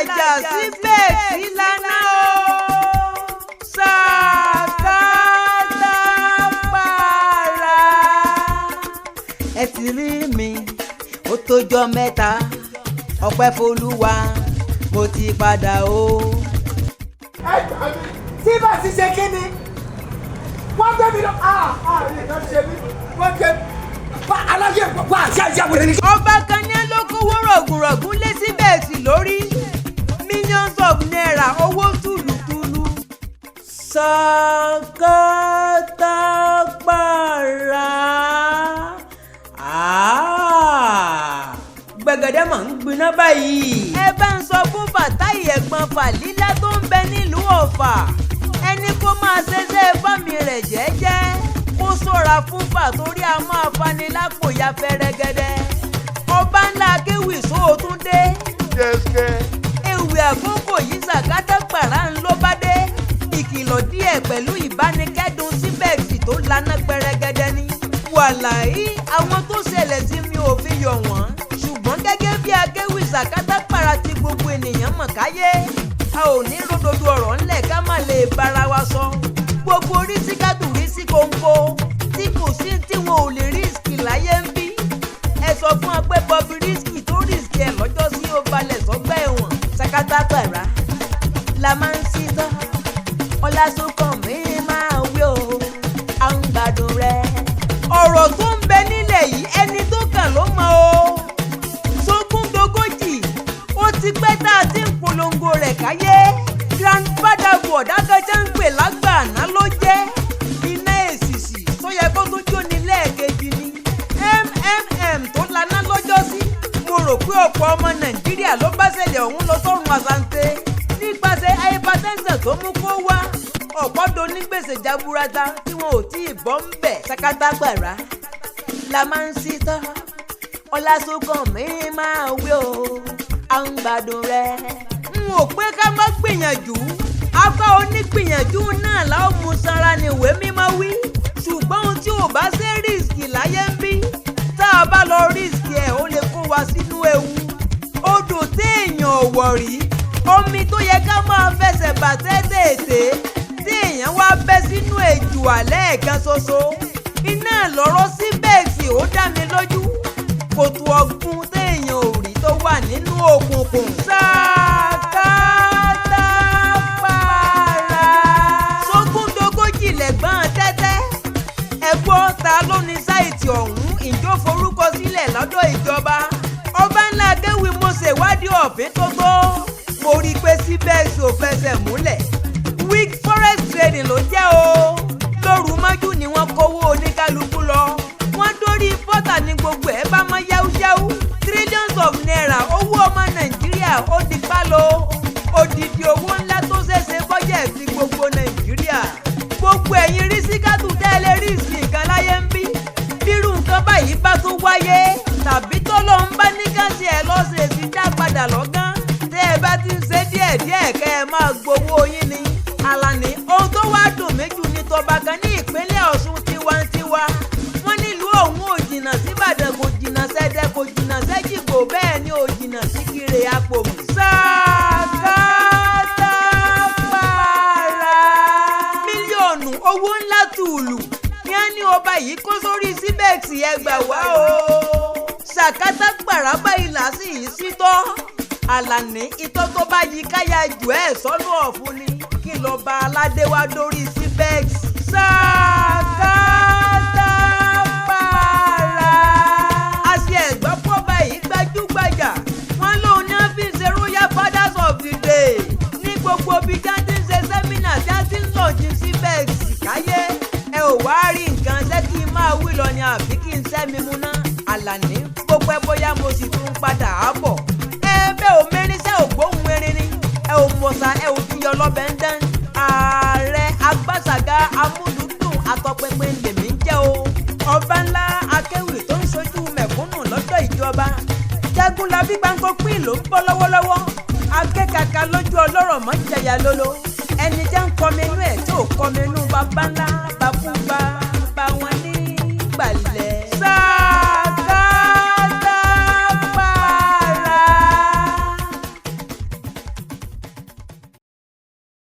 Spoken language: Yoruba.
làjà Cbex lánàá o. Sàkátà para. Ẹ ti rí mi ó tójọ́ mẹ́ta ọpẹ́ f'Olúwa mo ti padà o. ẹ gbà mí Cbex ṣe kí ni wọ́n gbé mi lọ ìyẹn ṣe mí wọ́n gbé aláyé wà ṣáṣáwèrè ni. ọba kan ní ló kówó rọ̀gùnrọ̀gùn lé Cbex lórí millions of naira owó tùlùtùlù. Sàkátà para. Gbẹ̀gẹ̀dẹ̀ mà ń gbiná báyìí. ẹ bá ń sọ fún Fatai ẹ̀gbọ́n Fàlílà tó ń bẹ nílùú Ọ̀fà ẹni kó máa ṣẹṣẹ́ fámì rẹ̀ jẹ́jẹ́ kó ṣọ́ra fún fà torí a máa fani lápò ya fẹ́rẹ́gẹ́dẹ́. ọba ńlá akéwì sóòtún dé. ewì àkókò yìí Sàkátà para ń ló bá dé. ìkìlọ̀ díẹ̀ pẹ̀lú ìbánikẹ́dùn Cbex tó lana pẹ́rẹ́gẹ́dẹ́ ní. wàláhì àwọn tó ṣẹlẹ̀ sí mi ò fi yọ̀ wọ́n ṣùgbọ́n gẹ́gẹ́ bí akéwì Sàkátà para ti gbogbo ènìyàn mọ̀ káyé a ò ní ròdòdó ọ̀rọ̀ ńlẹ̀ ká má lè bára wa sọ. gbogbo oríṣi kádùrísí kòńkò tí kò sí tí wọn ò lè rísìkì láyé ń bí. ẹ sọ fún ọ pé Bobby rísìkì tó rísìkì ẹ lọ́jọ́ sí ó balẹ̀ sọ́gbà ẹ̀wọ̀n. Sàkátà para la máa ń sí tán ọlásùnkàn mi máa wí o à ń gbádùn rẹ. ọ̀rọ̀ tó ń bẹ nílẹ̀ yìí ẹni tó kàn ló mọ̀ o. sógúndogójì ó ti pẹ́ tá a ti ń polongo rẹ̀ káyé. grandfather bọ̀dákẹ́jẹ́ ń pè lágbà àná ló jẹ́. iná èsìsì tó yẹ kó tún jó ní lẹ́ẹ̀kejì ni. tó laná lọ́jọ́ sí. mo rò pé ọ̀pọ̀ ọmọ Nàìjíríà ló bá ṣẹlẹ̀ ọ̀hún lọ sọ́run àsante nípasẹ̀ hypertension tó mú kó wá. ọ̀pọ̀ do ní gbèsè jaburata tí wọn ò tí ì bọ́ ń bẹ̀. Sàkátà para la máa ń sí tán ọlásùnkàn mi máa wí o à ń gbádùn rẹ. n ò pé ká má gbìyànjú apá onígbìyànjú náà la ó mú sanra ni ìwé mímọ́ wí. ṣùgbọ́n ohun tí ò bá ṣe rísìkì láyé ń bí tá a bá lọ rísìkì ẹ̀ ó lè kó wa sínú ewu. odò téèyàn ò wọ̀ rí omi tó yẹ ká máa fẹsẹ̀ bà tẹ́tẹ̀ẹ̀tẹ̀ tí èèyàn wá bẹ́ sínú ejò àlẹ́ ẹ̀kan ṣoṣo. iná lọ́rọ̀ Cbex ó dá mi lójú. kòtò ọ̀gbun téèyàn ò rí tó wà nínú òkùnkùn. Sàkátà para. sógúndogójì lẹ́gbọ́n tẹ́tẹ́. ẹ̀gbọ́n ta ló ní sáìtì ọ̀hún ìjó forúkọ sílẹ̀ lọ́dọ̀ ìjọba. ọba ńlá akéwì mo ṣèwádìí ọ̀fìn tó tó. mo rí i pé Cbex ò fẹsẹ̀ múlẹ̀. weak forest trading ló jẹ́ o. lóru mọ́jú ni wọ́n kówó oníkálukú lọ. wọ́n dórí pọ́tà ní gbogbo ẹ̀ bá mọ́ yáúyáú. trillions of naira owó ọmọ Nàìjíríà ó di pálọ̀. odidi owó ńlá tó ṣẹ̀ṣẹ̀ bọ́jẹ̀tì gbogbo Nàìjíríà. gbogbo ẹ̀yin rísíkàtù tẹ́lẹ̀ rísì nǹkan láyé ń bí. bírú nǹkan báyìí bá tún wáyé tàbí tó lọ ń bá ní káṣí ẹ̀ lọ́sẹ̀ ti dá padà lọ́gán. tẹ́ ẹ bá ti ń ṣe díẹ̀díẹ̀ kẹ́ ẹ máa gbowó yín ni. Àlàní ohun tó wá dùn méjì ní tọba kan ní ìpínlẹ̀ Ọ̀ṣun tiwantiwa. wọ́n nílùú ọ̀hún ò jìnnà sí Ìbàdàn kò jìnnà sẹ́dẹ̀ kò jìnnà sẹ́jìgbò bẹ́ẹ̀ ni ò jìnnà sí Kire Apòmù. Sàkátà para. mílíọ̀nù owó ńlá tùlù ní á ní ọba yìí kó sórí Cbex ẹgbà wá o. Sàkátà para báyìí làásì yìí sí tọ́. Àlàní itọ́ tó bá yí káyà jù ẹ̀ sọ́nù ọ̀fun ni kí lọ bá aládé wá dórí Cbex. Sàkátà para. àṣẹ ẹ̀gbọ́n pọ̀ báyìí gbajúgbajà wọ́n lóun ní wọ́n fi ń ṣe royal fathers of the day ní gbogbo ibi tí wọ́n ti ń ṣe sẹ́mínà tí wọ́n ti ń lọ́ọ̀jì Cbex káyé. ẹ ò wá rí nǹkan ṣé kí n máa wí lọ ni àbí kí n sẹ́mi mu ná. Àlàní gbogbo ẹ bóyá mo sì tún padà á bọ̀. bẹ́ẹ̀ ò mẹ́rin ṣẹ́ ò gbóhùn erin ni ẹ ò mọ̀ọ́sà ẹ ò fi yọ lọ́bẹ̀ ń dán. ààrẹ agbáṣàgà amúlùdùn àtọpinpin lèmi ń jẹ́ o. ọba ńlá akéwì tó ń ṣojú mẹ̀kúnnù lọ́dọ̀ ìjọba. Jagunlabi gbáǹkó pín ló ń bọ́ lọ́wọ́lọ́wọ́. akẹ́kàkà lójú ọlọ́rọ̀ mọ́ jẹ̀yà lolo. ẹni jẹ́ ń kọ́mẹ́nu ẹ̀ tí ò kọ́mẹ́nu bàbá ńlá bàbá wọn ní gbàlẹ́.